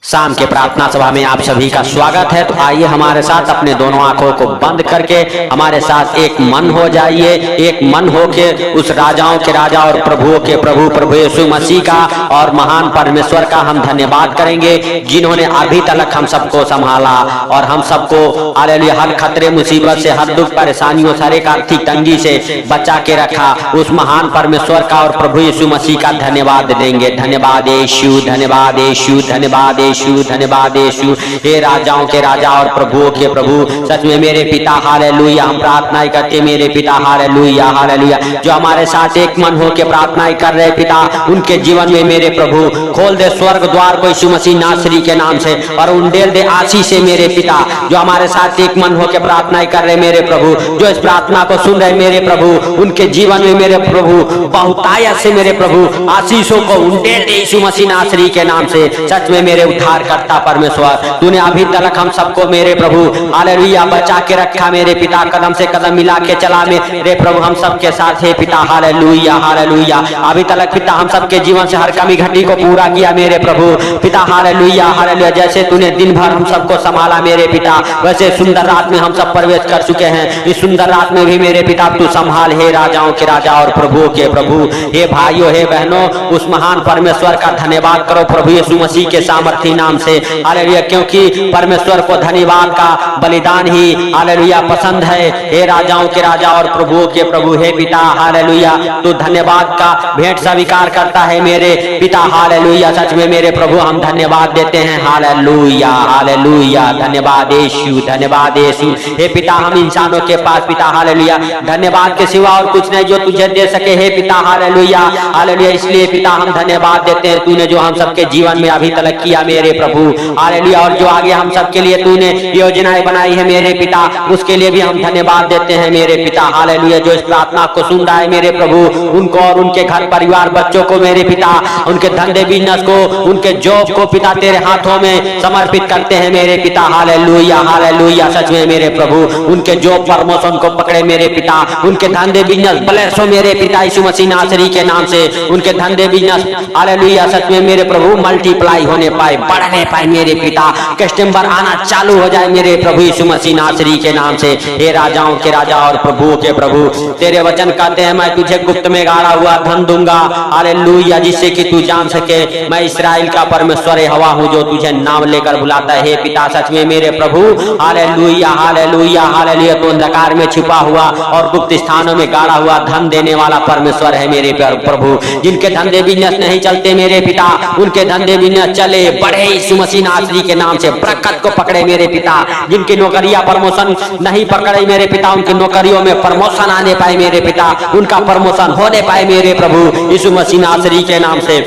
शाम के प्रार्थना सभा में आप सभी का स्वागत है। तो आइए हमारे साथ अपने दोनों आंखों को बंद करके हमारे साथ एक मन हो जाइए। एक मन हो के उस राजाओं के राजा और प्रभुओं के प्रभु प्रभु यीशु मसीह का और महान परमेश्वर का हम धन्यवाद करेंगे, जिन्होंने अभी तक हम सबको संभाला और हम सबको हालेलुया हर खतरे मुसीबत से, हर दुख परेशानियों, हर एक आर्थिक तंगी से बचा के रखा। उस महान परमेश्वर का और प्रभु यीशु मसीह का धन्यवाद देंगे। धन्यवाद यीशु, धन्यवाद यीशु, धन्यवाद यीशु, धन्यवाद यीशु। हे राजाओं के राजा और प्रभुओं के प्रभु, सच में मेरे पिता हालेलुया हम प्रार्थनाएं करते मेरे पिता हालेलुया हालेलुया, जो हमारे साथ एक मन हो के प्रार्थनाएं कर रहे पिता, उनके जीवन में मेरे प्रभु खोल दे स्वर्ग द्वार को यीशु मसीह नासरी के नाम से और उंडेल दे आशीष से मेरे पिता, जो हमारे साथ एक मन हो के प्रार्थनाएं कर रहे मेरे प्रभु, जो इस प्रार्थना को सुन रहे मेरे प्रभु, उनके जीवन में मेरे प्रभु बहुतायत से मेरे प्रभु आशीषों को उंडेल दे यीशु मसीह नासरी के नाम से। सच में मेरे उद्धार करता परमेश्वर, तूने अभी तक हम सबको मेरे प्रभु हालेलुया बचा के रखा मेरे पिता, कदम से कदम मिला के चला मेरे प्रभु हम सबके साथ है पिता हालेलुया हालेलुया। अभी तक पिता हम सबके जीवन से हर कमी घटी को पूरा किया मेरे प्रभु पिता हालेलुया हालेलुया। जैसे तूने दिन भर हम सबको संभाला मेरे पिता, वैसे सुंदर रात में हम सब प्रवेश कर चुके हैं। इस सुंदर रात में भी मेरे पिता तू संभाल, हे राजाओं के राजा और प्रभुओं के प्रभु। हे भाइयों, हे बहनों, उस महान परमेश्वर का धन्यवाद करो प्रभु यीशु मसीह के सामर्थी नाम से हालेलुया, क्योंकि परमेश्वर को धन्यवाद का बलिदान ही हालेलुया पसंद है। हे राजाओं के राजा और प्रभुओं के प्रभु, हे पिता हालेलुया, तू धन्यवाद का भेंट स्वीकार करता है मेरे पिता हालेलुया। सच में मेरे प्रभु हम धन्यवाद देते हैं हालेलुया हालेलुया। धन्यवाद यीशु, धन्यवाद यीशु। हे पिता हम इंसानों के पास पिता हालेलुया धन्यवाद के सिवा और कुछ नहीं जो तुझे दे सके हे पिता हालेलुया हालेलुया। इसलिए पिता हम धन्यवाद देते हैं, तूने जो हम सबके जीवन में अभी तक किया मेरे प्रभु हालेलुया, और जो आगे हम सबके लिए तूने योजनाएं बनाई है मेरे पिता, उसके लिए भी हम धन्यवाद देते हैं मेरे पिता हालेलुया। जो इस प्रार्थना को सुन रहा है मेरे प्रभु, उनको और उनके घर परिवार बच्चों को मेरे पिता, उनके धंधे बिजनेस को, उनके जॉब को पिता तेरे हाथों में समर्पित करते हैं मेरे पिता हालेलुया हालेलुया। सच में मेरे प्रभु उनके जॉब प्रमोशन को पकड़े मेरे पिता, उनके धंधे बिजनेस ब्लेस हो मेरे पिता यीशु मसीह नासरी के नाम से। उनके धंधे बिजनेस हालेलुया सच में मेरे प्रभु मल्टीप्लाई होने पाए, बढ़ने पाए मेरे पिता, कस्टमर आना चालू हो जाए मेरे प्रभु यीशु मसीह नासरी के नाम से। हे राजाओं के राजा और प्रभुओं के प्रभु, तेरे वचन कहते हैं मैं तुझे गुप्त में गाड़ा हुआ धन दूंगा हालेलुया, जिससे कि तू जान सके मैं इस्राएल का परमेश्वर हवा हूँ जो तुझे नाम लेकर बुलाता है। हे पिता सच में मेरे प्रभु हालेलुया हालेलुया हालेलुया, तो अंधकार में छिपा हुआ और गुप्त स्थानों में गाड़ा हुआ धन देने वाला परमेश्वर है मेरे प्रभु। जिनके धंधे बिजनेस नहीं चलते मेरे पिता, उनके धंधे बिजनेस चले बढ़े यीशु मसीह नासरी के नाम से। बरकत को पकड़े मेरे पिता, जिनकी नौकरियां प्रमोशन नहीं पकड़े मेरे पिता, उनकी नौकरियों में प्रमोशन आने पाए मेरे पिता, उनका प्रमोशन होने पाए मेरे प्रभु यीशु मसीह नासरी के नाम से।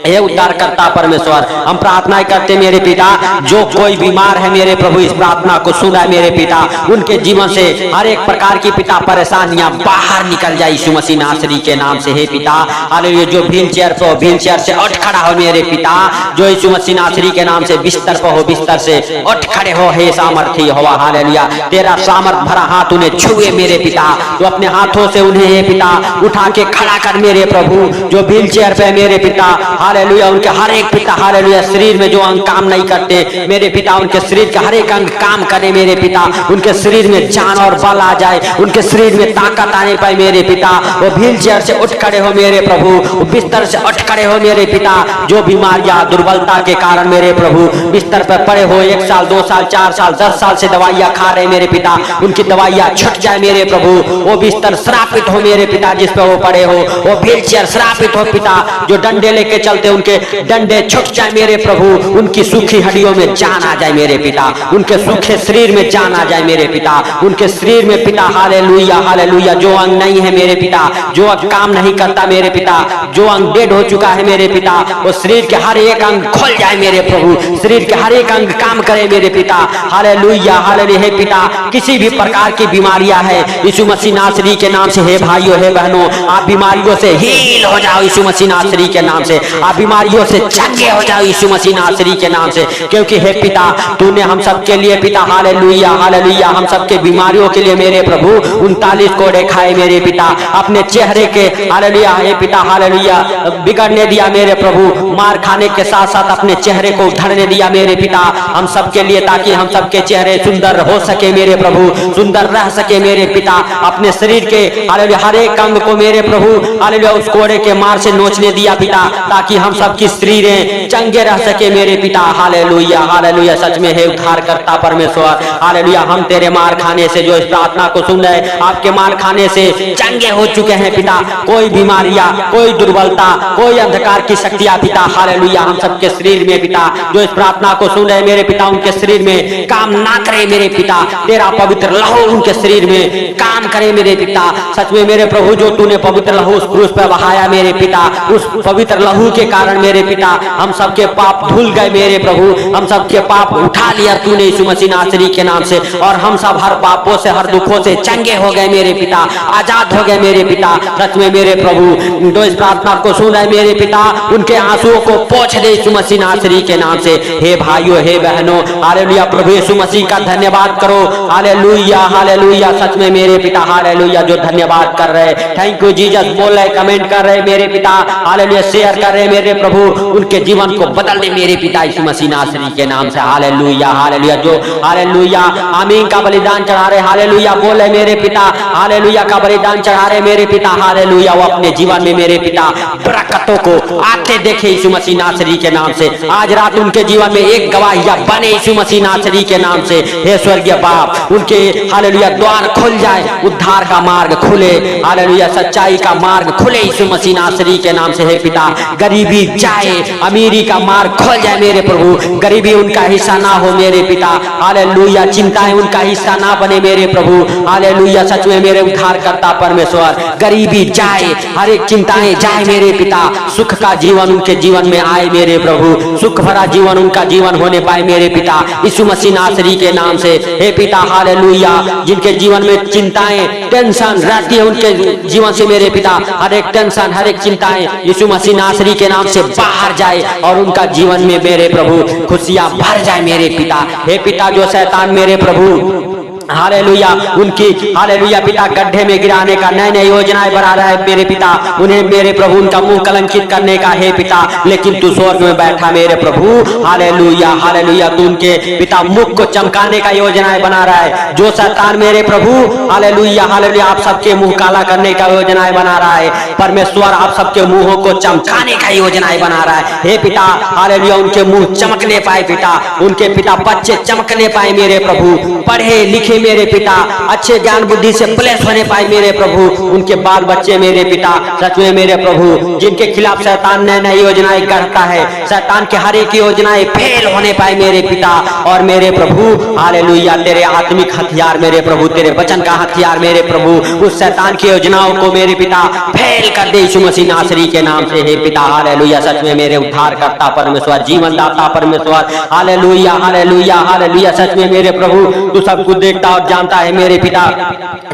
हे उद्धार करता परमेश्वर, हम प्रार्थना करते मेरे पिता, जो कोई बीमार है मेरे प्रभु इस प्रार्थना को सुना है मेरे पिता, उनके जीवन से हर एक प्रकार की पिता परेशानियां बाहर निकल जाए यीशु मसीह नासरी के नाम से। हे पिता हालेलुया, जो व्हील चेयर पे हो व्हील चेयर से उठ खड़ा हो मेरे पिता, जो यीशु मसीह नासरी के नाम से बिस्तर पे हो बिस्तर से उठ खड़े हो। हे सामर्थी होवा हालेलुया, तेरा सामर्थ भरा हाथ उन्हें छुए मेरे पिता, तो अपने हाथों से उन्हें हे पिता उठा के खड़ा कर मेरे प्रभु। जो व्हील चेयर पे मेरे पिता हालेलुया, उनके हर एक पिता हालेलुया शरीर में जो अंग काम नहीं करते मेरे पिता, उनके शरीर के हर एक अंग काम करे मेरे पिता, उनके शरीर में जान और बल आ जाए, उनके शरीर में ताकत आने पाए मेरे पिता। वो व्हील चेयर से उठ खड़े हो मेरे प्रभु, बिस्तर से उठ खड़े हो मेरे पिता। जो बीमारियां दुर्बलता के कारण मेरे प्रभु बिस्तर पर पड़े हो 1 साल 2 साल 4 साल 10 साल से दवाइयां खा रहे मेरे पिता, उनकी दवाइयां छूट जाए मेरे प्रभु। वो बिस्तर श्रापित हो मेरे पिता जिस पे वो पड़े हो, वो व्हील चेयर श्रापित हो पिता। जो डंडे लेके चलते उनके डंडे छूट जाए मेरे प्रभु, उनकी सूखी हड्डियों में जान आ जाए मेरे पिता, उनके सूखे शरीर में जान आ जाए मेरे पिता, उनके शरीर में पिता हालेलुया हालेलुया जो अंग नहीं है मेरे पिता, जो अंग काम नहीं करता मेरे पिता, जो अंग डेड हो चुका है मेरे पिता, वो शरीर के हर एक अंग खोल जाए मेरे प्रभु, शरीर के हर एक अंग काम करे मेरे पिता हालेलुया हालेलुया। हे पिता किसी भी प्रकार की बीमारियां है यीशु मसीह नासरी के नाम से, हे भाइयों हे बहनों आप बीमारियों से हील हो जाओ यीशु मसीह नासरी के नाम से। आप बीमारियों से चंगे हो जाओ यीशु मसीह नासरी के नाम से, क्योंकि हे पिता तूने हम सबके लिए पिता हालेलुया हालेलुया हम सबके बीमारियों के लिए मेरे प्रभु 39 कोड़े खाए मेरे पिता, अपने चेहरे के हालेलुया हे पिता हालेलुया बिगड़ने दिया मेरे प्रभु, मार खाने के साथ साथ अपने चेहरे को उधड़ने दिया मेरे पिता हम सबके लिए, ताकि हम सबके चेहरे सुंदर हो सके मेरे प्रभु, सुंदर रह सके मेरे पिता। अपने शरीर के हालेलुया हर एक अंग को मेरे प्रभु हालेलुया उस कोड़े के मार से नोचने दिया पिता, ताकि हम सबकी शरीरें चंगे रह सके मेरे पिता हालेलुया हालेलुया। सच में है उद्धार करता परमेश्वर हालेलुया, हम तेरे मार खाने से जो इस प्रार्थना को सुन रहे आपके मार खाने से चंगे हो चुके हैं पिता, कोई बीमारियां कोई दुर्बलता कोई अंधकार की शक्तियां पिता हालेलुया हम सबके शरीर में पिता जो इस प्रार्थना को सुन रहे मेरे पिता उनके शरीर में काम ना करे मेरे पिता, तेरा पवित्र लहू उनके शरीर में काम करे मेरे पिता। सच में मेरे प्रभु जो तूने पवित्र लहू उस क्रूस पर बहाया मेरे पिता, उस पवित्र लहू के कारण मेरे पिता हम सबके पाप धुल गए मेरे प्रभु, हम सबके पाप उठा लिया तूने यीशु मसीह नासरी के नाम से, और हम सब हर पापों से हर दुखों से चंगे हो गए मेरे पिता, आजाद हो गए मेरे पिता। सच में मेरे प्रभु जो इस प्रार्थना को सुन रहे मेरे पिता उनके आंसुओं को पोंछ दे यीशु मसीह नासरी के नाम से। हे भाइयों हे बहनों हालेलुया प्रभु यीशु मसीह का धन्यवाद करो हालेलुया हालेलुया। सच में मेरे पिता हालेलुया जो धन्यवाद कर रहे थैंक यू जीसस बोल रहे कमेंट कर रहे मेरे पिता हालेलुया शेयर कर रहे मेरे प्रभु, उनके जीवन को बदल दे मेरे पिता यीशु मसीह नासरी के नाम से हालेलुया हालेलुया। जो हालेलुया आमीन का बलिदान चढ़ा रहे हालेलुया बोल रहे मेरे पिता हालेलुया का बलिदान चढ़ा रहे मेरे पिता हालेलुया, वो अपने जीवन में मेरे पिता बरकतों को आते देखे यीशु मसीह नासरी के नाम से। आज रात उनके जीवन में एक गवाहिया बने यीशु मसीह नासरी के नाम से। हे स्वर्गीय बाप उनके हालेलुया द्वार खुल जाए, उद्धार का मार्ग खुले हालेलुया, सच्चाई का मार्ग खुले यीशु मसीह नासरी के नाम से। हे पिता गरीबी जाए, अमीरी का मार्ग खुल जाए मेरे प्रभु, गरीबी उनका हिस्सा ना हो मेरे पिता हालेलुया, चिंताएं उनका हिस्सा ना बने मेरे प्रभु हालेलुया। सच में मेरे उद्धार करता परमेश्वर गरीबी जाए, हर एक चिंताएं जाए मेरे पिता, सुख का जीवन उनके जीवन में आए मेरे प्रभु, सुख भरा जीवन उनका जीवन होने पाए मेरे पिता यीशु मसीह नासरी के नाम से। हे पिता हालेलुया जिनके जीवन में चिंताएं टेंशन रहती है उनके जीवन से मेरे पिता हर एक टेंशन हर एक चिंताएं यीशु मसीह नासरी के नाम से बाहर जाए, और उनका जीवन में मेरे प्रभु खुशियां भर जाए मेरे पिता। हे पिता जो शैतान मेरे प्रभु हालेलुया उनकी हालेलुया पिता गड्ढे में गिराने का नए नए योजनाएं बना रहा है मेरे पिता, उन्हें मेरे प्रभु उनका मुंह कलंकित करने का हे पिता, लेकिन तू स्वर्ग में बैठा मेरे प्रभु हालेलुया हालेलुया, तू उनके पिता मुख को चमकाने का योजनाएं बना रहा है। जो शैतान मेरे प्रभु हालेलुया हालेलुया आप सबके मुंह काला करने का योजनाएं बना रहा है, परमेश्वर आप सबके मुंहों को चमकाने का योजनाएं बना रहा है। हे पिता हालेलुया उनके मुंह चमकने पाए पिता, उनके पिता बच्चे चमकने पाए मेरे प्रभु, पढ़े लिखे मेरे पिता अच्छे ज्ञान बुद्धि से प्लेस होने पाए मेरे प्रभु, उनके बाल बच्चे मेरे पिता सच में मेरे प्रभु जिनके खिलाफ शैतान नए नए योजनाएं करता है, शैतान के हर एक योजनाएं फेल होने पाए मेरे पिता और मेरे प्रभु हालेलुया। तेरे आत्मिक हथियार मेरे प्रभु, तेरे वचन का हथियार मेरे प्रभु, उस शैतान की योजनाओं को मेरे पिता फेल कर दे यीशु मसीह नासरी के नाम से। हे पिता हालेलुया सच में मेरे उद्धार करता परमेश्वर, जीवन दाता परमेश्वर हालेलुया हालेलुया हालेलुया। सच में मेरे प्रभु तू सब कुछ देखता और जानता है मेरे पिता,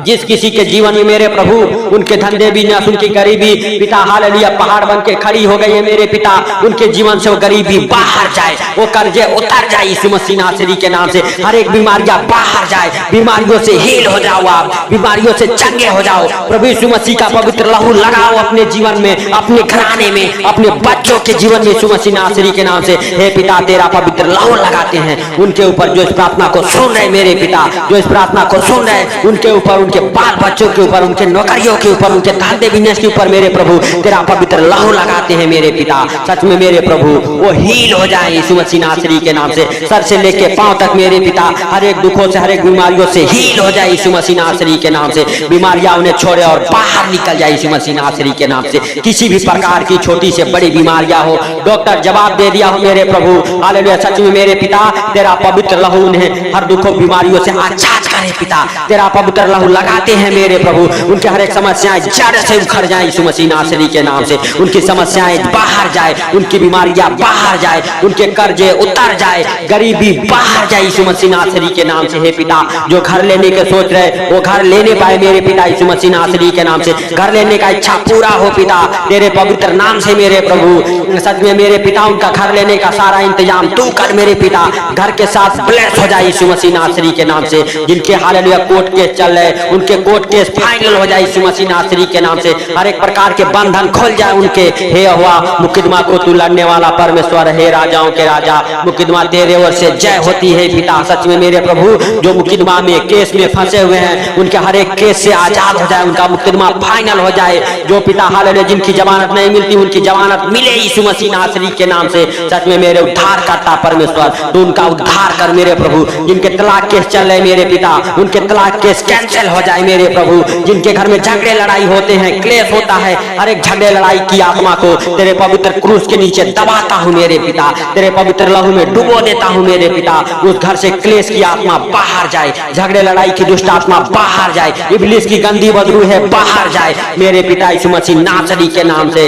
जिस किसी के जीवन में मेरे प्रभु उनके धंधे बिजनेस उनकी गरीबी पिता हालेलुया पहाड़ बन के खड़ी हो गई है मेरे पिता, उनके जीवन से वो गरीबी बाहर जाए, वो कर्जे उतर जाए यीशु मसीह नासरी के नाम से। हर एक बीमारियां बाहर जाए, बीमारियों से हील हो जाओ, आप बीमारियों से चंगे हो जाओ। प्रभु यीशु मसीह का पवित्र लहू लगाओ अपने जीवन में, अपने घराने में, अपने बच्चों के जीवन में यीशु मसीह नासरी के नाम से। हे पिता तेरा पवित्र लहू लगाते हैं उनके ऊपर जो इस प्रार्थना को सुन रहे मेरे पिता, जो इस प्रार्थना को सुन रहे उनके ऊपर, उनके बाल बच्चों के ऊपर, उनके नौकरियों के ऊपर, उनके धंधे बिजनेस के ऊपर मेरे प्रभु तेरा पवित्र लहू लगाते हैं मेरे पिता। सच में मेरे प्रभु वो हील हो जाए यीशु मसीह नासरी के नाम से, सर से लेके पांव तक मेरे पिता हर एक दुखों से हर एक बीमारियों से हील हो जाए यीशु मसीह नासरी के नाम से। बीमारियां उन्हें छोड़े और बाहर निकल जाए यीशु मसीह नासरी के नाम से। किसी भी प्रकार की छोटी से बड़ी बीमारियां हो डॉक्टर जवाब दे दिया हो मेरे प्रभु हालेलुया। सच में मेरे पिता तेरा पवित्र लहू उन्हें हर दुखों बीमारियों से आजाद हे पिता, तेरा पवित्र लहू लगाते हैं मेरे प्रभु, उनके हर एक समस्याएं जड़ से उखड़ जाए यीशु मसीह नासरी के नाम से, उनकी समस्याएं बाहर जाए, उनकी बीमारियां बाहर जाए, उनके कर्जे उतर जाए, गरीबी बाहर जाए यीशु मसीह नासरी के नाम से। हे पिता, जो घर लेने के सोच रहे वो घर लेने पाए मेरे पिता यीशु मसीह नासरी के नाम से, घर लेने का इच्छा पूरा हो पिता तेरे पवित्र नाम से मेरे प्रभु। सच में मेरे पिता उनका घर लेने का सारा इंतजाम तू कर मेरे पिता, घर के साथ ब्लेस हो जाए यीशु मसीह नासरी के नाम से। जिनके हालेलुया कोर्ट केस चल रहे उनके कोर्ट केस फाइनल हो जाए यीशु मसीह नासरी के नाम से, हर एक प्रकार के बंधन खुल जाए उनके। हे हुआ मुकदमा को तू लड़ने वाला परमेश्वर, हे राजाओं के राजा, मुकदमा तेरे ओर से जय होती है पिता। सच में मेरे प्रभु जो मुकदमा में केस में फंसे हुए हैं उनके हर एक केस से आजाद हो जाए, उनका मुकदमा फाइनल हो जाए। जो पिता हालेलुया जिनकी जमानत नहीं मिलती उनकी जमानत मिले यीशु मसीह नासरी के नाम से। सच में मेरे उद्धार करता परमेश्वर तू उनका उद्धार कर मेरे प्रभु। जिनके तलाक केस चल रहे मेरे पिता उनके तलाक केस कैंसिल हो जाए मेरे प्रभु। जिनके घर में झगड़े लड़ाई होते हैं, क्लेश होता है, हर एक झगड़े लड़ाई की आत्मा को तेरे पवित्र क्रूस के नीचे दबाता हूँ मेरे पिता, तेरे पवित्र लहू में डुबो देता हूँ मेरे पिता। उस घर से क्लेश की आत्मा बाहर जाए, झगड़े लड़ाई की दुष्ट आत्मा बाहर जाए, इब्लीस की गंदी बदबू है बाहर जाए मेरे पिता यीशु मसीह नासरी के नाम से।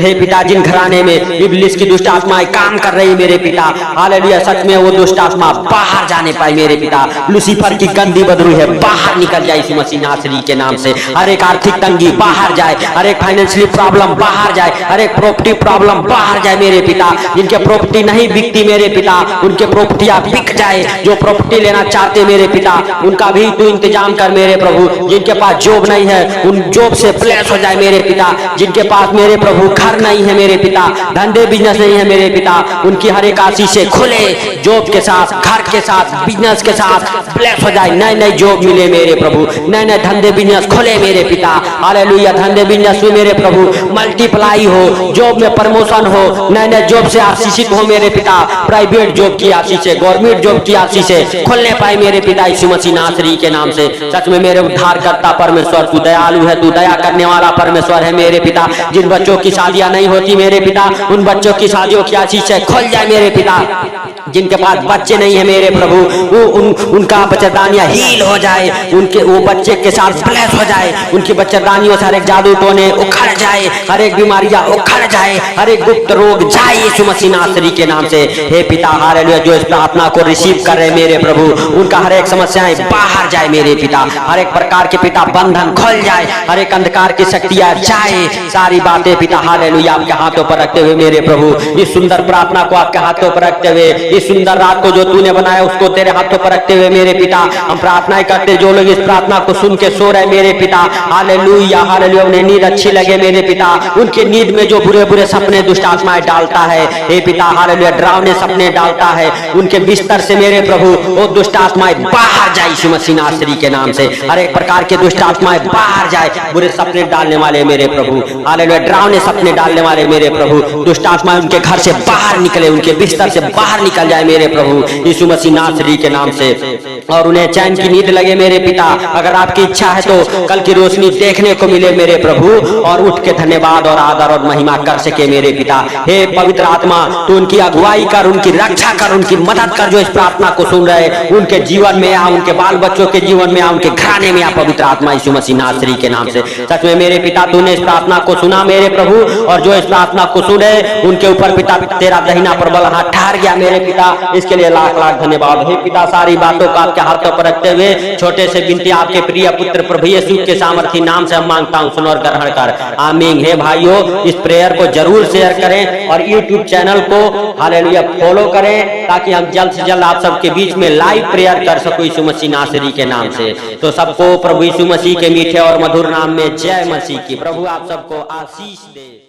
हे पिता जिन घराने में इब्लीस की दुष्ट आत्माएं काम कर रही मेरे पिता हालेलुया सच में वो दुष्ट आत्मा बाहर जाने पाए मेरे पिता। लूसीफर की गंदी बदबू है बाहर निकल जाए यीशु मसीह नासरी के नाम से। हर एक आर्थिक तंगी बाहर जाए, हर एक फाइनेंशियली प्रॉब्लम बाहर जाए, हर एक प्रॉपर्टी प्रॉब्लम बाहर जाए मेरे पिता। जिनके प्रॉपर्टी नहीं बिकती मेरे पिता उनके प्रॉपर्टियां बिक जाए, जो प्रॉपर्टी लेना चाहते मेरे पिता उनका भी तू इंतजाम कर मेरे प्रभु। जिनके पास जॉब नहीं है उन जॉब से ब्लेस हो जाए मेरे पिता। जिनके पास मेरे प्रभु घर नहीं है मेरे पिता, धंधे बिजनेस नहीं है मेरे पिता, उनकी हर एक आशीष से खुले जॉब के साथ, घर के साथ, बिजनेस के साथ ब्लेस हो जाए। नए नए जॉब मिले मेरे प्रभु, नए नए धंधे बिजनेस खोले मेरे पिता हालेलुया। धंधे बिजनेस में मेरे प्रभु मल्टीप्लाई हो, जॉब में प्रमोशन हो, नए नए जॉब से आशीषित हो मेरे पिता। प्राइवेट जॉब की आशीष से, गवर्नमेंट जॉब की आशीष से खोलने पाए मेरे पिता यीशु मसीह नासरी के नाम से। सच में मेरे उद्धार करता परमेश्वर तू दयालु है, तू दया करने वाला परमेश्वर है मेरे पिता। जिन बच्चों की शादियां नहीं होती मेरे पिता उन बच्चों की शादियों की आशीष से खुल जाए मेरे पिता। जिनके पास बच्चे नहीं है मेरे प्रभु उनका बच्चेदानियां हील हो जाए, उनके वो बच्चे के साथ ब्लेस हो जाए, उनकी बच्चेदानियों से हर एक जादू टोने उखड़ जाए, हर एक बीमारियां उखड़ जाए, हर एक गुप्त रोग जाए यीशु मसीह नासरी के नाम से। हे पिता हालेलुया जो इस प्रार्थना को रिसीव कर रहे मेरे प्रभु उनका हर एक समस्याएं बाहर जाए मेरे पिता, हर एक प्रकार के पिता बंधन खुल जाए, हर एक अंधकार की शक्तियां जाए, सारी बातें पिता हालेलुया आपके हाथों पर रखते हुए मेरे प्रभु इस सुंदर प्रार्थना को आपके हाथों पर रखते हुए, इस सुंदर रात को जो तूने बनाया उसको तेरे हाथों पर रखते हुए मेरे पिता हम प्रार्थनाएं करते। जो लोग इस प्रार्थना को सुन के सो रहे मेरे पिता हालेलुया हालेलुया उन्हें नींद अच्छी लगे मेरे पिता, उनके नींद में जो बुरे बुरे सपने दुष्ट आत्माएं डालता है हे पिता हालेलुया डरावने सपने डालता है उनके बिस्तर से मेरे प्रभु वो दुष्ट आत्माएं बाहर जाए यीशु मसीह नासरी के नाम से। हर एक प्रकार के दुष्ट आत्माएं बाहर जाए, बुरे सपने डालने वाले मेरे प्रभु हालेलुया डरावने सपने डालने वाले मेरे प्रभु दुष्ट आत्माएं उनके घर से बाहर निकले, उनके बिस्तर से बाहर निकल जाए मेरे प्रभु यीशु मसीह नासरी के नाम से, और उन्हें चैन की नींद लगे मेरे पिता। अगर आपकी इच्छा है तो कल की रोशनी देखने को मिले मेरे प्रभु और उठ के धन्यवाद और आदर और महिमा कर सके मेरे पिता। हे पवित्र आत्मा तू उनकी अगुवाई कर, उनकी रक्षा कर, उनकी मदद कर, जो इस प्रार्थना को सुन रहे उनके जीवन में आ, उनके बाल बच्चों के जीवन में आ, उनके घराने में आ पवित्र आत्मा यीशु मसीह नासरी के नाम से। सच में मेरे पिता तूने इस प्रार्थना को सुना मेरे प्रभु, और जो इस प्रार्थना को सुने उनके ऊपर पिता तेरा दहिना प्रबल हाथ ठहर गया मेरे पिता, इसके लिए लाख लाख धन्यवाद। हे पिता सारी बातों को आपके हाथों पर रखते हुए छोटे से बिनती आपके प्रिय पुत्र प्रभु यीशु के सामर्थी नाम से हम मांगता हूँ, सुन और ग्रहण कर, आमीन। हे भाइयों इस प्रेयर को जरूर शेयर करें और यूट्यूब चैनल को हालेलुया फॉलो करें ताकि हम जल्द से जल्द आप सबके बीच में लाइव प्रेयर कर सको यीशु मसीह नासरी के नाम से। तो सबको प्रभु यीशु मसीह के मीठे और मधुर नाम में जय मसीह की। प्रभु आप सबको आशीष दे।